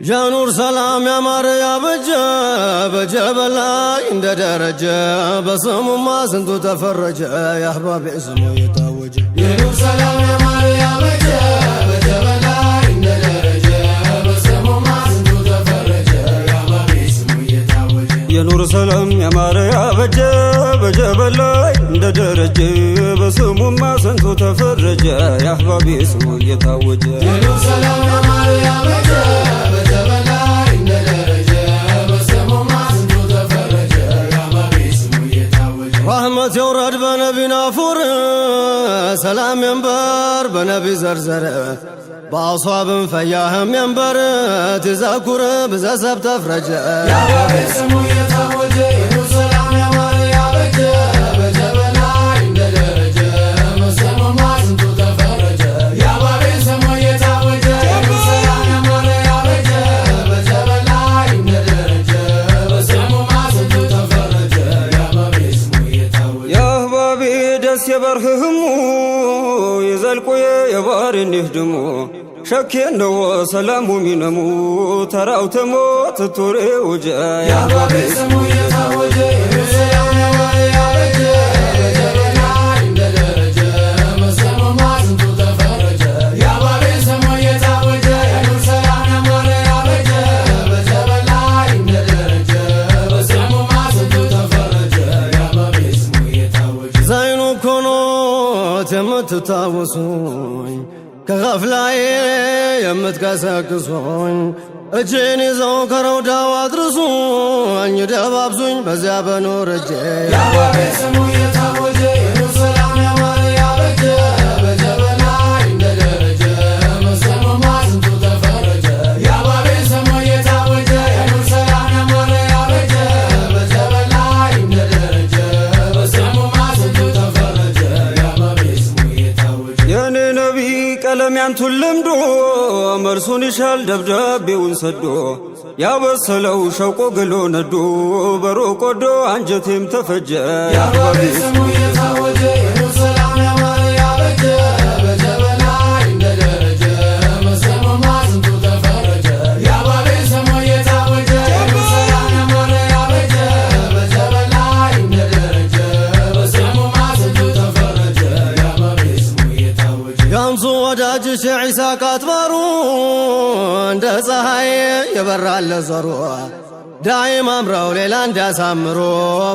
يا نور سلام يا ماريا بجبل عند درجة بصم ما سنتو تفرج يا أحبابي اسمه يتوج يا نور سلام يا ماريا بجبل عند درجة بصم ما سنتو تفرج يا أحبابي اسمه يتوج يا نور سلام يا ماريا بجبل عند درجة بصم ما سنتو تفرج يا أحبابي اسمه يتوج يا نور سلام يا ماريا رحمة يورد بنبي نافور سلام ينبر بنبي زرزر بأصحاب فياهم ينبر تذكر بزسب تفرج يا بابي اسمه يتوج يا نور سلام يا ماريا بجبل عند درجة مسلم ما سنتو تفرج يا بابي اسمه يتوج يا نور سلام يا ماريا بجبل عند درجة مسلم ما سنتو تفرج يا بابي اسمه يتوج يا أحبابي دس يبرهمو يزلقو يبار نهدمو شكينو سلامو منمو تراو تموت توري وجا يا بابي اسمه يتوج يا نور سلام يا ماريا بجبل عند درجة مسلم ما سنتو تفرج يا بابي اسمه يتوج يا نور سلام يا ماريا بجبل عند درجة مسلم ما سنتو تفرج يا بابي اسمه يتوج زينو كنوت يمتتاوسون كغفلاي يمتكسكسون اجيني زوكرو داوات رسون يدبابسون بزيا بنور اجي يا بابي اسمه يتوج يا نور سلام يا ماريا بجبل عند درجة مسلم ما سنتو تفرج يا بابي اسمه يتوج يا نور سلام يا ماريا بجبل عند درجة مسلم ما سنتو تفرج يا بابي اسمه يتوج يا نبي كلام يانتو اللمدو مرسون يشال دبدبيون سدو يا بسلو شوقو قلو ندو بروكو دو عنجتهم تفج يا بابي اسمه يتوج يا نور سلام يا ماريا بجبل عند درجة مسلم ما سنتو تفرج يا بابي اسمه يتوج يا نور سلام يا ماريا بجبل عند درجة مسلم ما سنتو تفرج يا بابي اسمه يتوج يامسو ወዳጅሽ ዒሳቅ አትባሩ እንደ ፀሐይ የበራለ ዘሩ ዳይም አምረው ሌላ እንዲያሳምሮ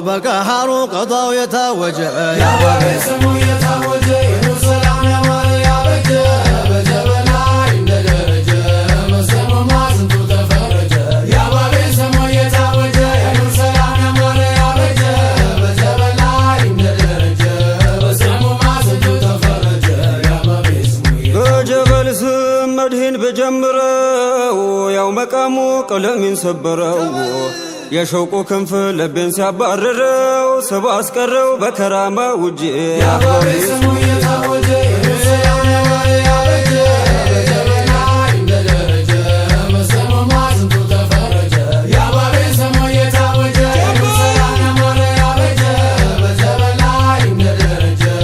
በቀሃሩ ቀጣው የታወጀ يا بابي اسمه يتوج يا نور سلام يا ماريا بجبل عند درجة مسلم ما سنتو تفرج يا بابي اسمه يتوج يا نور سلام يا ماريا بجبل عند درجة مسلم ما سنتو تفرج يا بابي اسمه بجبل سم مدهن بجمرو ياو مقامو قلمين سبرو የሸውቁ ክንፍ ልቤን ሲያባርረው ሰባ አስቀረው በከራማ ውጄ يا بابي اسمه يتوج يا نور سلام يا ماريا بجبل عند درجة مسلم ما سنتو تفرج يا بابي اسمه يتوج يا نور سلام يا ماريا بجبل عند درجة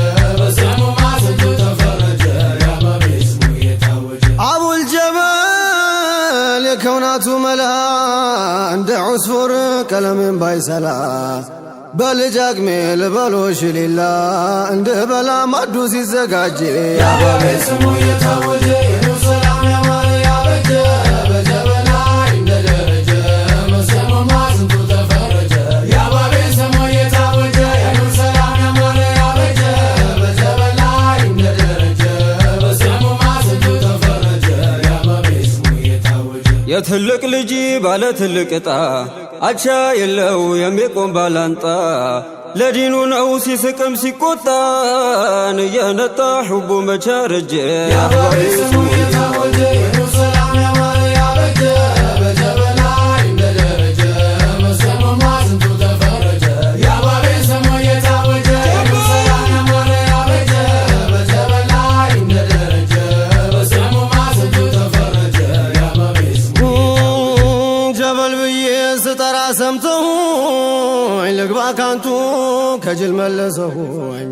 مسلم ما سنتو تفرج يا بابي اسمه يتوج አቡ الجبل የከውናቱ መላ እንደ ዑስፉር ቀለምን ባይሰላ በልጅ አቅሜ ልበሎሽ ሌላ እንደ በላ ማዱ ሲዘጋጅ يا بابي اسمه يتوج يا نور سلام يا ماريا بجبل عند درجة مسلم ما سنتو تفرج يا بابي اسمه يتوج يا نور سلام يا ماريا بجبل عند درجة مسلم ما سنتو تفرج يا بابي اسمه يتوج የትልቅ ልጅ ባለ ትልቅ ዕጣ አቻ የለው የሚቆም ባላንጣ ለዲኑ ነው ሲስቅም ሲቆጣን እየነጣ ሕቡ መቻረጀ يا بابي اسمه يتوج يا نور سلام يا ماريا بجبل عند درجة مسلم ما سنتو تفرج يا بابي اسمه يتوج يا نور سلام يا ماريا بجبل عند درجة مسلم ما سنتو تفرج يا بابي اسمه ጀበል ብዬ ስጠራ ሰምተሁኝ ልግባ ካንቱ ከጅል መለሰሁኝ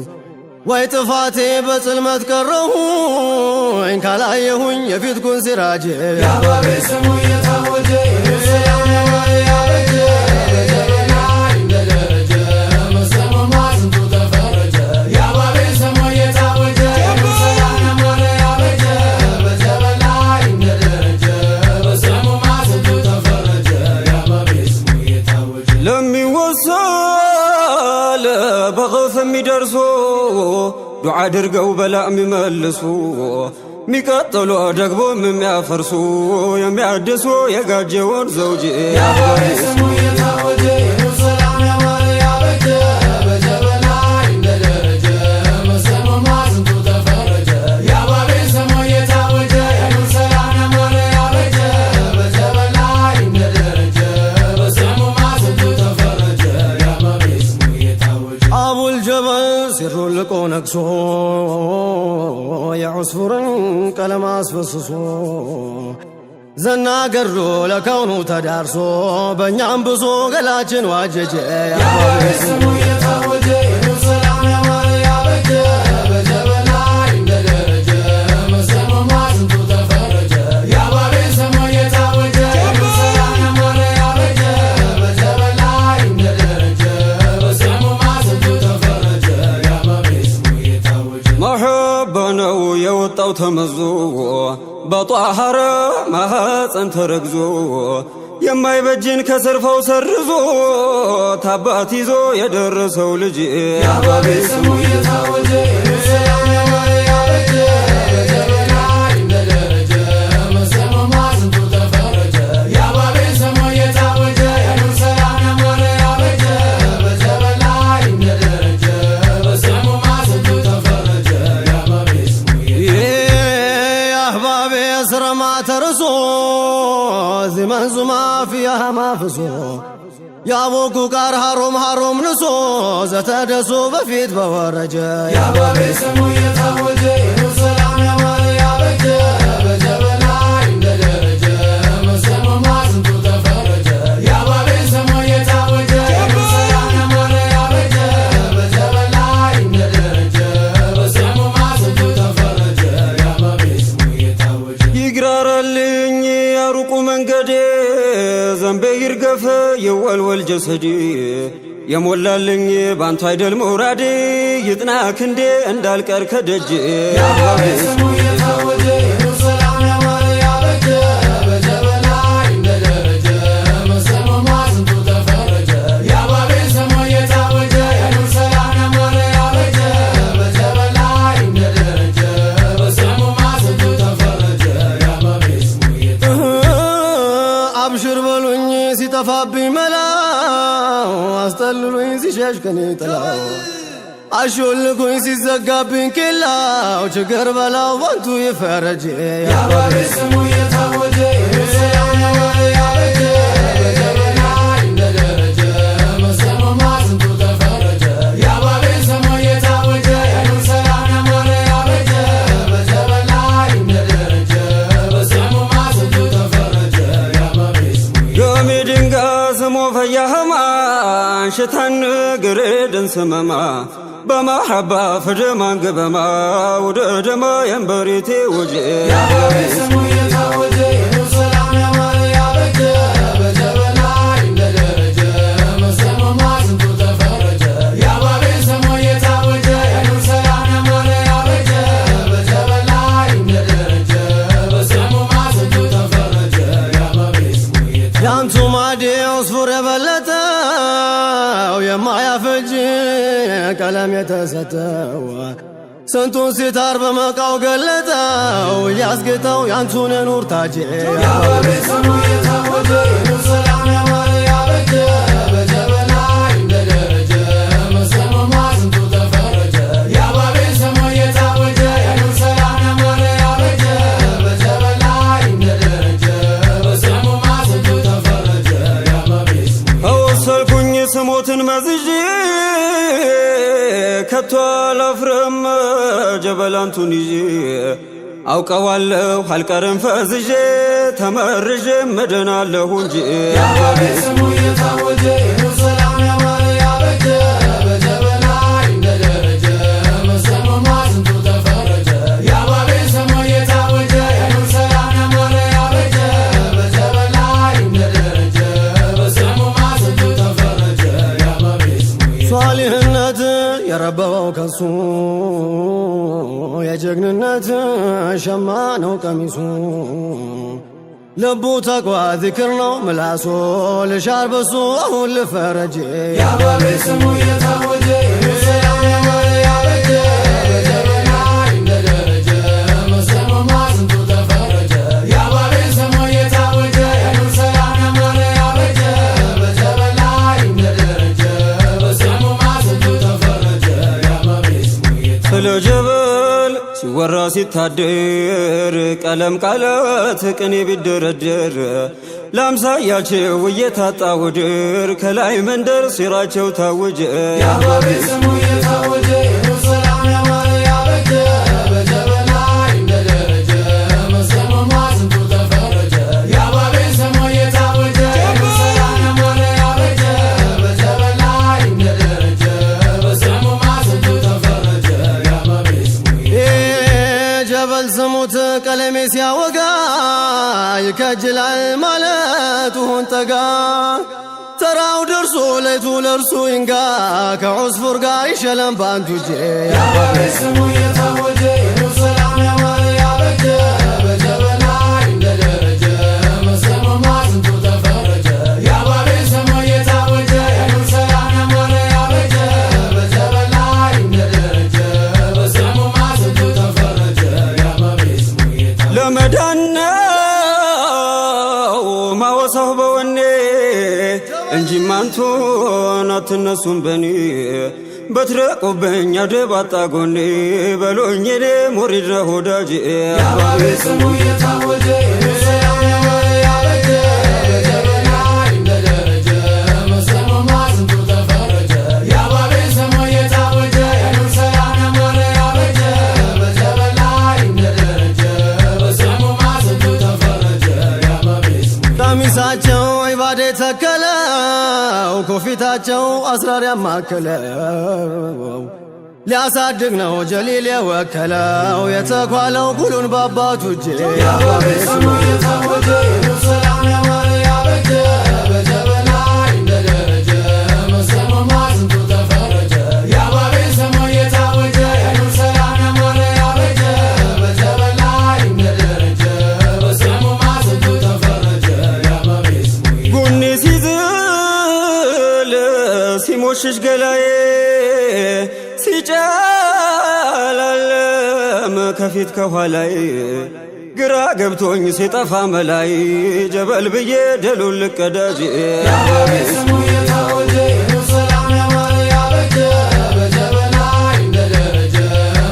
ወይ ጥፋቴ በጽልመት ቀረሁኝ ካላየሁኝ የፊትኩን ሲራጅ يا بابي اسمه يتوج ዱዓ አድርገው በላ የሚመልሱ ሚቀጥሉ ደግሞ የሚያፈርሱ የሚያድሱ የጋጀውን ዘውጅ የአባቤ ስሙ የታወጀ የኑር ሰላም ያማረ ያበጀ በጀበላ እንደደረጀ መሰማማ ስንቱ ተፈረጀ የአባቤ ስሙ የታወጀ የኑር ሰላም ያማረ ያበጀ በጀበላ እንደደረጀ መሰማማ ስንቱ ተፈረጀ የአባቤ ስሙ የታወጀ አቡል ጀበል ሲሩን ልቆ ነግሶ የዑስፉርን ቀለም አስፈስሶ ዘና ገድሎ ለከውኑ ተዳርሶ በእኛም ብሶ ገላችን ዋጀጀ የአባቤ ስሙ የታወጀ የኑር ሰላም ያማረ ያበጀ በጀበላ እንደደረጀ መሰማማ ስንቱ ተፈረጀ የአባቤ ስሙ የታወጀ የኑር ሰላም ያማረ ያበጀ በጀበላ እንደደረጀ መሰማማ ስንቱ ተፈረጀ የአባቤ ስሙ የታወጀ መሐባ ነው የወጣው ተመዞ በጧሃረ ማኅፀን ተረግዞ የማይበጅን ከስርፈው ሰርዞ ታባት ይዞ የደረሰው ልጅ የአባቤ ስሙ የታወጀ የኑር ሰላም ያማረ ያበጀ በጀበላ እንደደረጀ መሰማማ ስንቱ ተፈረጀ የአባቤ ስሙ የታወጀ የኑር ሰላም ያማረ ያበጀ በጀበላ እንደደረጀ መሰማማ ስንቱ ተፈረጀ የአባቤ ስሙ የአህባቤ ስረማ ተርሶ ዚመንዙማ ፊያሃ ማፍሶ ያቦኩ ቃር ሃሮም ንሶ ዘተደሶ በፊት በወረጀ የአባቤ ስሙ የታወጀ የኑር ሰላም ያማረ ያበጀ በጀበላ እንደደረጀ መሰማማ ስንቱ ተፈረጀ የአባቤ ስሙ የታወጀ የኑር ሰላም ያማረ ያበጀ በጀበላ እንደደረጀ መሰማማ ስንቱ ተፈረጀ የአባቤ ስሙ የታወጀ ይግራራልኝ ያሩቁ መንገዴ ዘንቤ ይርገፍ የወልወል ጀሰዴ የሞላልኝ ባንቱ አይደል መውራዴ ይጥና ክንዴ እንዳልቀር ከደጅ የአባቤ ስሙ የታወጀ የኑር ሰላም ያማረ ያበጀ በጀበላ እንደደረጀ መሰማማ ስንቱ ተፈረጀ የአባቤ ስሙ የታወጀ የኑር ሰላም ያማረ ያበጀ በጀበላ እንደደረጀ መሰማማ ስንቱ ተፈረጀ የአባቤ ስሙ አብሽር በሉኝ ሲጠፋብኝ መላው አስጠልሉኝ ሲሸሽ ከኔ ጥላው አሾልኩኝ ሲዘጋብኝ ኬላው ችግር በላው ባንቱ ይፈረጅ የአባቤ ስሙ የታወጀ የኑር ሰላም ያማረ ያበጀ በጀበላ እንደደረጀ መሰማማ ስንቱ ተፈረጀ የአባቤ ስሙ የታወጀ የኑር ሰላም ያማረ ያበጀ በጀበላ እንደደረጀ መሰማማ ስንቱ ተፈረጀ የአባቤ ስሙ ዮሚ ድንጋ ስሞ ፈያህማ ሽታን ግሬድን ስመማ በማሐባ ፍድማን ግበማ ወደ ደማ የንበሪቴ ወጄ የአባቤ ስሙ የታወጀ የኑር ሰላም ያማረ ያበጀ በጀበላ እንደደረጀ መሰማማ ስንቱ ተፈረጀ የአባቤ ስሙ የታወጀ የኑር ሰላም ያማረ ያበጀ በጀበላ እንደደረጀ መሰማማ ስንቱ ተፈረጀ የአባቤ ስሙ ያንቱ ማዴ ዑስፉር የበለጠው የማያፈጅ ቀለም የተሰጠው ስንቱን ሲታር በመቃው ገለጠው እያስጌጠው ያንቱን የኑር ታጄ የአባቤ ስሙ የታወጀ የኑር ሰላም ያማረ ያበጀ በጀበላ እንደደረጀ መሰማማ ስንቱ ተፈረጀ የአባቤ ስሙ የታወጀ የኑር ሰላም ያማረ ያበጀ በጀበላ እንደደረጀ መሰማማ ስንቱ ተፈረጀ የአባቤ ስሙ አወሰልኩኝ ስሞትን መዝዤ ከቶ አላፍርም ጀበላንቱን ይዤ አውቀዋለሁ አልቀርም ፈዝዤ ተመርዤ መደናለሁ እንጂ የአባቤ ስሙ የታወጀ የኑር ሰላም ያማረ ያበጀ በጀበላ እንደደረጀ መሰማማ ስንቱ ተፈረጀ የአባቤ ስሙ የታወጀ የኑር ሰላም ያማረ ያበጀ በጀበላ እንደደረጀ መሰማማ ስንቱ ተፈረጀ የአባቤ ስሙ ሷሊህነት የረበበው ከሱ የጀግንነት ሸማ ነው ቀሚሱ ልቡ ተቋ ዚክር ነው ምላሱ ልሻር በሱ አሁን ልፈረጅ የአባቤ ስሙ የታወጀ የኑር ሰላም ያማረ ያበጀ ቢታደር ቀለም ቃላት ቅኔ ቢደረደር ላምሳያቸው እየታጣ ውድር ከላይ መንደር ሴራቸው ታወጀ የአባቤ ስሙ እየታወጀ ሰላም ያማረ ያበጀ በጀበና እንደደረጀ መስከረም ስንቱ ተፈረጀ የአባቤ ስሙ እየታወጀ ሰላም ያማረ ያበጀ በጀበና እንደደረጀ መስከረም ስንቱ ተፈረጀ የአባቤ ስሙ ጀበል ስሙት ቀለሜ ሲያወጋ ይከጅላል ማለቱን ጠጋ ተራው ደርሶ ለይቱ ለርሱ ይንጋ ከዑስፉር ጋር ይሸለም ባንቱ ጄ የአባቤ ስሙ እየታወጀ ሰላም ያማረ ያበጀ በጀበና እንደደረጀ መስከረም ስንቱ ተፈረጀ የአባቤ ስሙ እየታወጀ ሰላም ያማረ ያበጀ በጀበና እንደደረጀ መስከረም ስንቱ ተፈረጀ የአባቤ ስሙ እየታወጀ ለመዳነው ማወሳው በወኔ እንጂ ማንቶን አትነሱም በኔ በትረቁብኝ አደባጣ ጎኔ በሎኝ እኔ ሙሪድ ነህ ወዳጄ የአባቤ ስሙ እየታወጀ ሰላም ያማረ ያበጀ በጀበና እንደደረጀ መስከረም ስንቱ ተፈረጀ የአባቤ ስሙ እየታወጀ ሰላም ያማረ ያበጀ በጀበና እንደደረጀ መስከረም ስንቱ ተፈረጀ የአባቤ ስሙ ቀሚሳቸው ዒባዴ ተከለው ኮፊታቸው አስራር ያማከለው ሊያሳድግ ነው ጀሊል የወከለው የተኳለው ኩሉን በአባቱ እጄ የአባቤ ስሙ እየታወጀ ሰላም ያማረ ያበጀ በጀበና እንደደረጀ መስከረም ስንቱ ተፈረጀ የአባቤ ስሙ እየታወጀ ሰላም ያማረ ያበጀ በጀበና እንደደረጀ መስከረም ስንቱ ተፈረጀ የአባቤ ስሙ ጎኔ ሲዝል ሲሞሽሽ ገላዬ ሲጨላለም ከፊት ከኋላይ ግራ ገብቶኝ ሲጠፋ መላይ ጀበል ብዬ ደሉን ልቀዳጅ የአባቤ ስሙ እየታወጀ ሰላም ያማረ ያበጀ በጀበና እንደደረጀ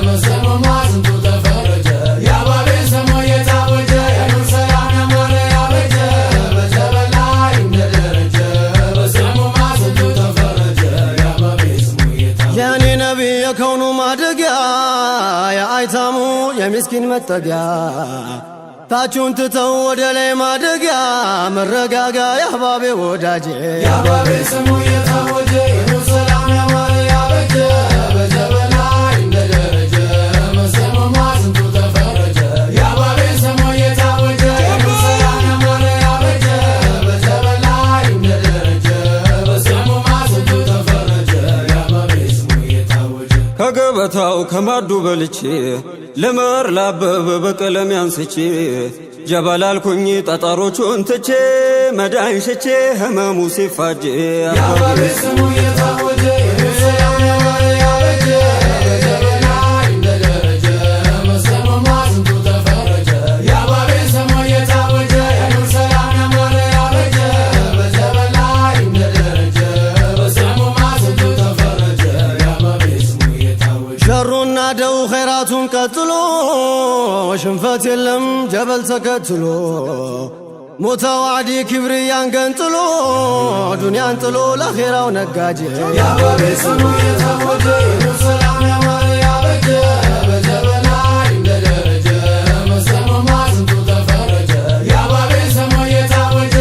መስከረም ስንቱ ተፈረጀ የአባቤ ስሙ እየታወጀ ሰላም ያማረ ያበጀ በጀበና እንደደረጀ መስከረም ስንቱ ተፈረጀ የአባቤ ስሙ እየታወጀ የኔ ነቢይ የከውኑ ማደጊያ የአይታሙ የሚስኪን መጠጊያ ታቹን ትተው ወደ ላይ ማደጊያ መረጋጋ የአህባቤ ወዳጄ የአባቤ ስሙ እየታወጀ ሰላም ያማረ ያበጀ በጀበና እንደደረጀ መስከረም ስንቱ ተፈረጀ የአባቤ ስሙ እየታወጀ ሰላም ያማረ ያበጀ በጀበና እንደደረጀ መስከረም ስንቱ ተፈረጀ የአባቤ ስሙ እየታወጀ ከገበታው ከማዱ በልቼ ለመር ላበበ በቀለም ያንስቼ ጀበል አልኩኝ ጠጠሮቹን ትቼ መዳን ሽቼ ህመሙ ሲፋጅ የአባቤ ስሙ እየታወጀ ሰላም ያማረ ያበጀ በጀበና እንደደረጀ መስከረም ስንቱ ተፈረጀ የአባቤ ስሙ እየታወጀ ሰላም ያማረ ያበጀ በጀበና እንደደረጀ መስከረም ስንቱ ተፈረጀ የአባቤ ስሙ እየታወጀ ሸሩና ደው ኸይራቱን ቀጥሎ ሽንፈት የለም ጀበል ተከትሎ ሙተዋዕዲ ክብርያን ገንጥሎ ዱንያን ጥሎ ለኼራው ነጋጄ የአባቤ ስሙ እየታወጀ ሰላም ያማረ ያበጀ በጀበና እንደደረጀ መስከረም ስንቱ ተፈረጀ የአባቤ ስሙ እየታወጀ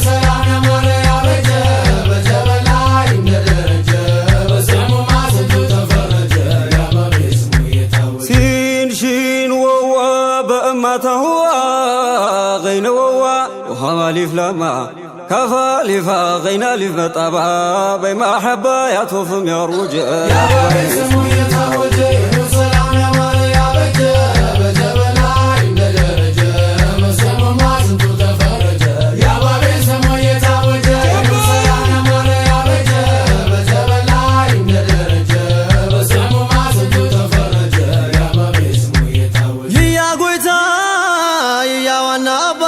ሰላም ያማረ ያበጀ በጀበና እንደደረጀ መስከረም ስንቱ ተፈረጀ የአባቤ ስሙ እየታወጀ ሲንሺን ወዋ በእማታ ህዋ غين ووا وهما ليف لما كفى لفا غينا ليف مطابا بما حبا يطوفم يا رجال የአባቤ ስሙ እየታወጀ ሰላም ያማረ ያበጀ በጀበና እንደደረጀ መስከረም ስንቱ ተፈረጀ የአባቤ ስሙ እየታወጀ ሰላም ያማረ ያበጀ በጀበና እንደደረጀ መስከረም ስንቱ ተፈረጀ የአባቤ ስሙ እየታወጀ ይያ ጎይታ ይያ ዋና አባ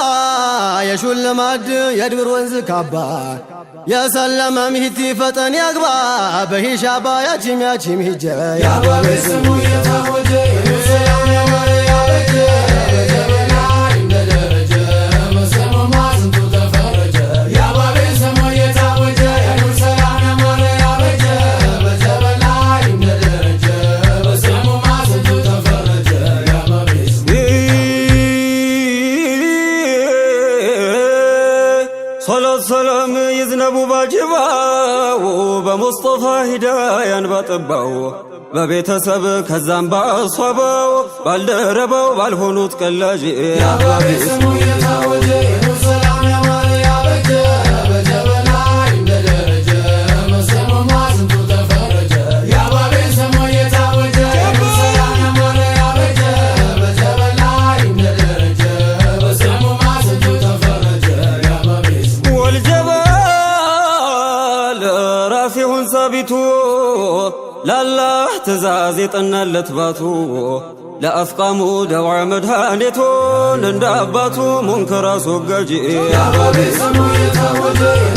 የሹል ማድ የድብር ወንዝ ካባ የሰለመ ሚህቲ ፈጠን ያግባ በሂሻባ ያቺም ሂጀ የአባቤ ስሙ እየታወጀ ሰላም ያማረ ያበጀ صلاة سلام يذنبوا باجباو بمصطفى هدايا بطباو በቤተሰብ ከዛም ባሷበው ባልደረበው ባልሆኑት ቀላጅ የአባቤ ስሙ የታወጀ ሰላም ያማረ ያበጀ በጀበና እንደደረጀ መሰሙማ ስንቱ ተፈረጀ የአባቤ ስሙ የታወጀ ሰላም ያማረ ያበጀ በጀበና እንደደረጀ መሰሙማ ስንቱ ተፈረጀ የአባቤ ስሙ ወልጀበል ራፊዑን ሳቢቱ لله تزازي طنالت باتو لأفقامو دوع مدهانيتون انداباتو منكرا سوقاجي يا بابي سمو يتاوجي